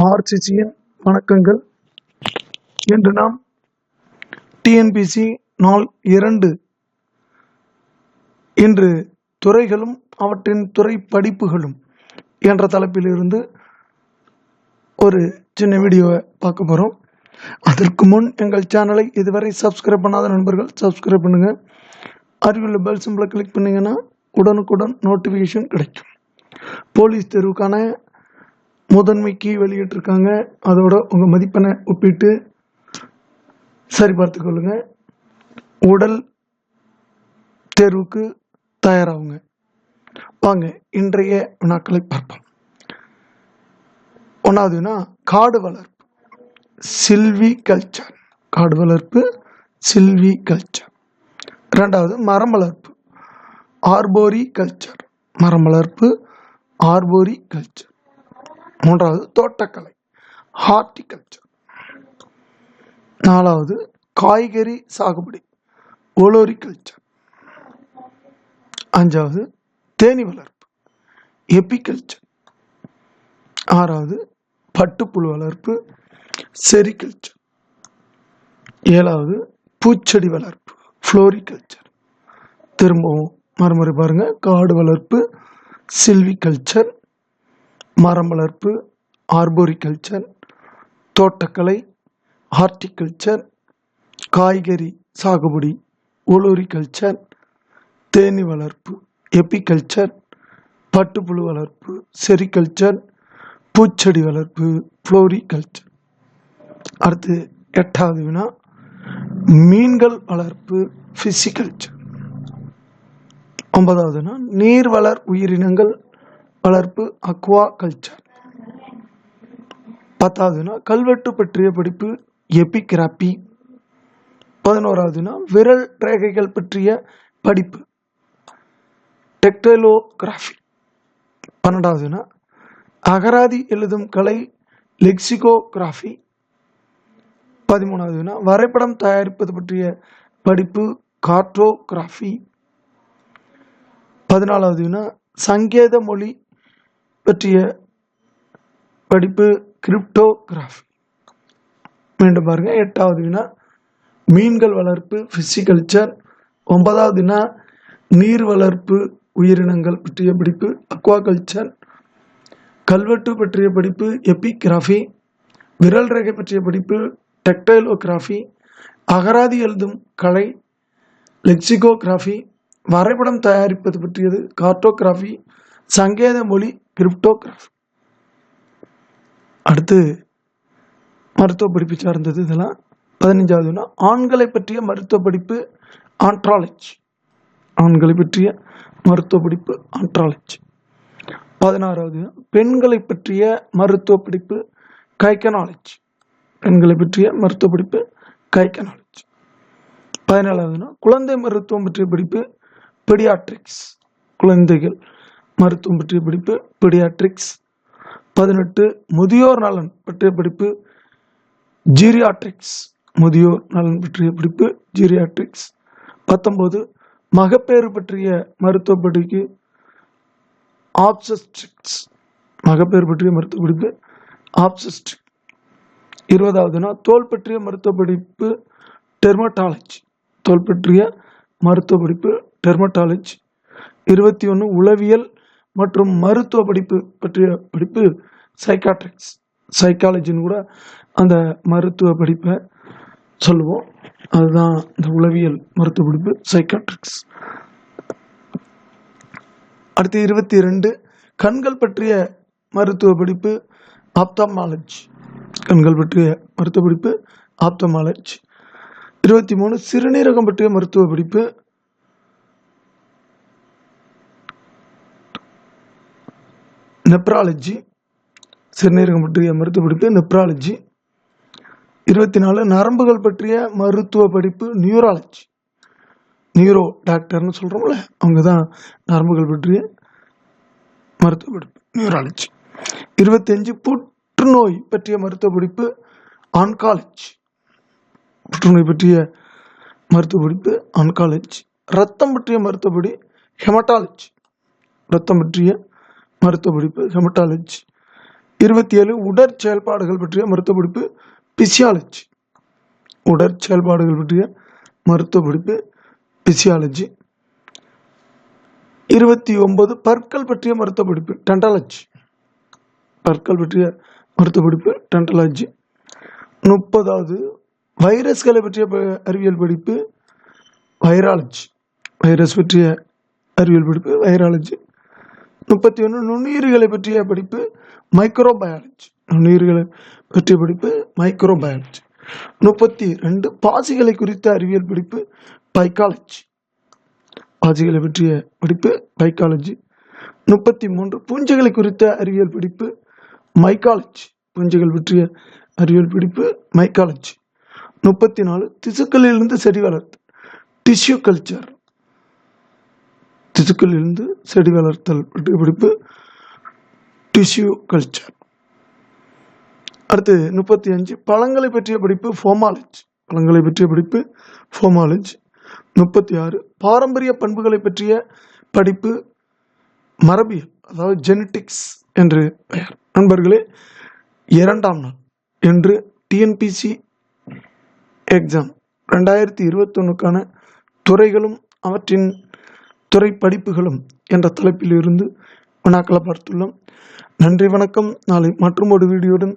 ஆர்சிசியின் வணக்கங்கள். இன்று நாம் டிஎன்பிசி நாள் 2 இன்று துறைகளும் அவற்றின் துறை படிப்புகளும் என்ற தலைப்பிலிருந்து ஒரு சின்ன வீடியோவை பார்க்க போகிறோம். அதற்கு முன் எங்கள் சேனலை இதுவரை சப்ஸ்கிரைப் பண்ணாத நண்பர்கள் சப்ஸ்கிரைப் பண்ணுங்கள். அருகிலுள்ள பெல் சிம்பிளை கிளிக் பண்ணிங்கன்னா உடனுக்குடன் நோட்டிஃபிகேஷன் கிடைக்கும். போலீஸ் தேர்வுக்கான முதன்மை கீ வெளியிட்டிருக்காங்க. அதோட உங்கள் மதிப்பெண்ணை ஒப்பிட்டு சரிபார்த்து கொள்ளுங்க. உடல் தேர்வுக்கு தயாராகுங்க. வாங்க இன்றைய வினாக்களை பார்ப்போம். 1வது வினா, காடு வளர்ப்பு சில்வி கல்ச்சர். காடு வளர்ப்பு சில்வி கல்ச்சர். 2வது மரம் வளர்ப்பு ஆர்போரி கல்ச்சர். மரம் வளர்ப்பு ஆர்போரி கல்ச்சர். 3வது தோட்டக்கலை ஹார்டிகல்ச்சர். 4வது காய்கறி சாகுபடி ஓலோரிகல்ச்சர். 5வது தேனீ வளர்ப்பு எபிகல்ச்சர். 6வது பட்டுப்புழு வளர்ப்பு செரிகல்ச்சர். 7வது பூச்செடி வளர்ப்பு ஃப்ளோரிகல்ச்சர். திரும்பவும் மறுமுறை பாருங்க. காடு வளர்ப்பு சில்விகல்ச்சர், மரம் வளர்ப்பு ஆர்போரிகல்ச்சர், தோட்டக்கலை ஹார்டிகல்ச்சர், காய்கறி சாகுபடி ஓலோரிகல்ச்சர், தேனீ வளர்ப்பு எபிகல்ச்சர், பட்டுப்புழு வளர்ப்பு செரிகல்ச்சர், பூச்செடி வளர்ப்பு ஃப்ளோரிகல்ச்சர். அடுத்து 8வது வினா, மீன்கள் வளர்ப்பு ஃபிசிகல்ச்சர். 9வது வினா, நீர்வளர் உயிரினங்கள் வளர்ப்பு அக்வா கல்ச்சர். 10வது வினா, கல்வெட்டு பற்றிய படிப்பு எபிகிராபி. 11வது வினா, விரல் ரேகைகள் பற்றிய படிப்பு டெக்டைலோகிராஃபி. 12வது வினா, அகராதி எழுதும் கலை லெக்சிகோகிராஃபி. 13வது வினா, வரைபடம் தயாரிப்பது பற்றிய படிப்பு கார்டோகிராஃபி. 14வது வினா, சங்கேத மொழி பற்றிய படிப்பு கிரிப்டோகிராஃபி. மீண்டும் பாருங்க. 8வது வினா, மீன்கள் வளர்ப்பு பிசிகல்ச்சர். 9வது வினா, நீர் வளர்ப்பு உயிரினங்கள் பற்றிய படிப்பு அக்வாகல்ச்சர். கல்வெட்டு பற்றிய படிப்பு எபிகிராஃபி. விரல் ரேகை பற்றிய படிப்பு டெக்டைலோகிராஃபி. அகராதி எழுதும் கலை லெக்சிகோகிராஃபி. வரைபடம் தயாரிப்பது பற்றியது கார்டோகிராஃபி. சங்கேத மொழி கிரிப்டோகிராஃபி. அடுத்து மருத்துவ படிப்பு சார்ந்தது இதெல்லாம். 15வது வினா, ஆண்களை பற்றிய மருத்துவ படிப்பு ஆண்ட்ராலஜி. ஆண்களை பற்றிய மருத்துவ படிப்பு ஆண்ட்ராலஜி. 16வது வினா, பெண்களை பற்றிய மருத்துவ படிப்பு கைக்கனாலஜி. பெண்களை பற்றிய மருத்துவ படிப்பு கைக்கனாலஜி. 17வது வினா, குழந்தை மருத்துவம் பற்றிய படிப்பு பெடியாட்ரிக்ஸ். குழந்தைகள் மருத்துவம் பற்றிய படிப்பு பெடியாட்ரிக்ஸ். 18 முதியோர் நலன் பற்றிய படிப்பு ஜீரியாட்ரிக்ஸ். முதியோர் நலன் பற்றிய படிப்பு ஜீரியாட்ரிக்ஸ். 19 மகப்பேறு பற்றிய மருத்துவ படிப்பு ஆப்ஸ்டெட்ரிக்ஸ். மகப்பேறு பற்றிய மருத்துவ படிப்பு ஆப்ஸ்டெட்ரிக்ஸ். 20வது வினா, தோல் பற்றிய மருத்துவ படிப்பு டெர்மட்டாலஜி. தோல் பற்றிய மருத்துவ படிப்பு டெர்மட்டாலஜி. 21 உளவியல் மற்றும் மருத்துவ படிப்பு பற்றிய படிப்பு சைக்காட்ரிக்ஸ். சைக்காலஜின்னு கூட அந்த மருத்துவ படிப்பை சொல்லுவோம். அதுதான் இந்த உளவியல் மருத்துவ படிப்பு சைக்காட்ரிக்ஸ். அடுத்து 22 கண்கள் பற்றிய மருத்துவ படிப்பு ஆப்தமாலஜி. கண்கள் பற்றிய மருத்துவ படிப்பு ஆப்தமாலஜி. 23 சிறுநீரகம் பற்றிய மருத்துவ படிப்பு நெப்ராலஜி. சிறுநீரகம் பற்றிய மருத்துவ படிப்பு நெப்ராலஜி. 24 நரம்புகள் பற்றிய மருத்துவ படிப்பு நியூராலஜி. நியூரோ டாக்டர்னு சொல்றோம்ல, அவங்க தான் நரம்புகள் பற்றிய மருத்துவ படிப்பு நியூராலஜி. 25 புற்றுநோய் பற்றிய மருத்துவ படிப்பு ஆன்காலஜி. புற்றுநோய் பற்றிய மருத்துவ படிப்பு ஆன்காலஜி. ரத்தம் பற்றிய மருத்துவப்படி ஹெமட்டாலஜி. ரத்தம் பற்றிய மருத்துவ படிப்பு ஹெமட்டாலஜி. 27 உடற்செயல்பாடுகள் பற்றிய மருத்துவ படிப்பு பிசியாலஜி. உடற்செயல்பாடுகள் பற்றிய மருத்துவ படிப்பு பிசியாலஜி. 29 பற்கள் பற்றிய மருத்துவ படிப்பு டென்டாலஜி. பற்கள் பற்றிய மருத்துவ படிப்பு டென்டாலஜி. 30வது வைரஸ்களை பற்றிய அறிவியல் படிப்பு வைராலஜி. வைரஸ் பற்றிய அறிவியல் படிப்பு வைராலஜி. 31 நுண்ணுயிர்களை பற்றிய படிப்பு மைக்ரோபயாலஜி. நுண்ணுயிர்களை பற்றிய படிப்பு மைக்ரோபயாலஜி. 32 பாசிகளை குறித்த அறிவியல் படிப்பு பைக்காலஜி. பாசிகளை பற்றிய படிப்பு பைக்காலஜி. 33 பூஞ்சைகளை குறித்த அறிவியல் படிப்பு மைக்காலஜி. பூஞ்சைகள் பற்றிய அறிவியல் படிப்பு மைக்காலஜி. 34 திசுக்களிலிருந்து செடி வளர்த்தல் டிஷ்யூ கல்ச்சர். திசுக்களிலிருந்து செடி வளர்த்தல் பற்றிய படிப்பு டிஷ்யூ கல்ச்சர். அடுத்து 35 பழங்களை பற்றிய படிப்பு ஃபோமாலஜி. பழங்களை பற்றிய படிப்பு ஃபோமாலஜி. 36 பாரம்பரிய பண்புகளை பற்றிய படிப்பு மரபியல், அதாவது ஜெனட்டிக்ஸ் என்று பெயர். நண்பர்களே, 2ஆம் நாள் என்று டிஎன்பிசி எக்ஸாம் 2021க்கான துறைகளும் அவற்றின் துறை படிப்புகளும் என்ற தலைப்பில் இருந்து வினாக்களை பார்த்துள்ளோம். நன்றி, வணக்கம். நாளை மற்றும் ஒரு வீடியோடன்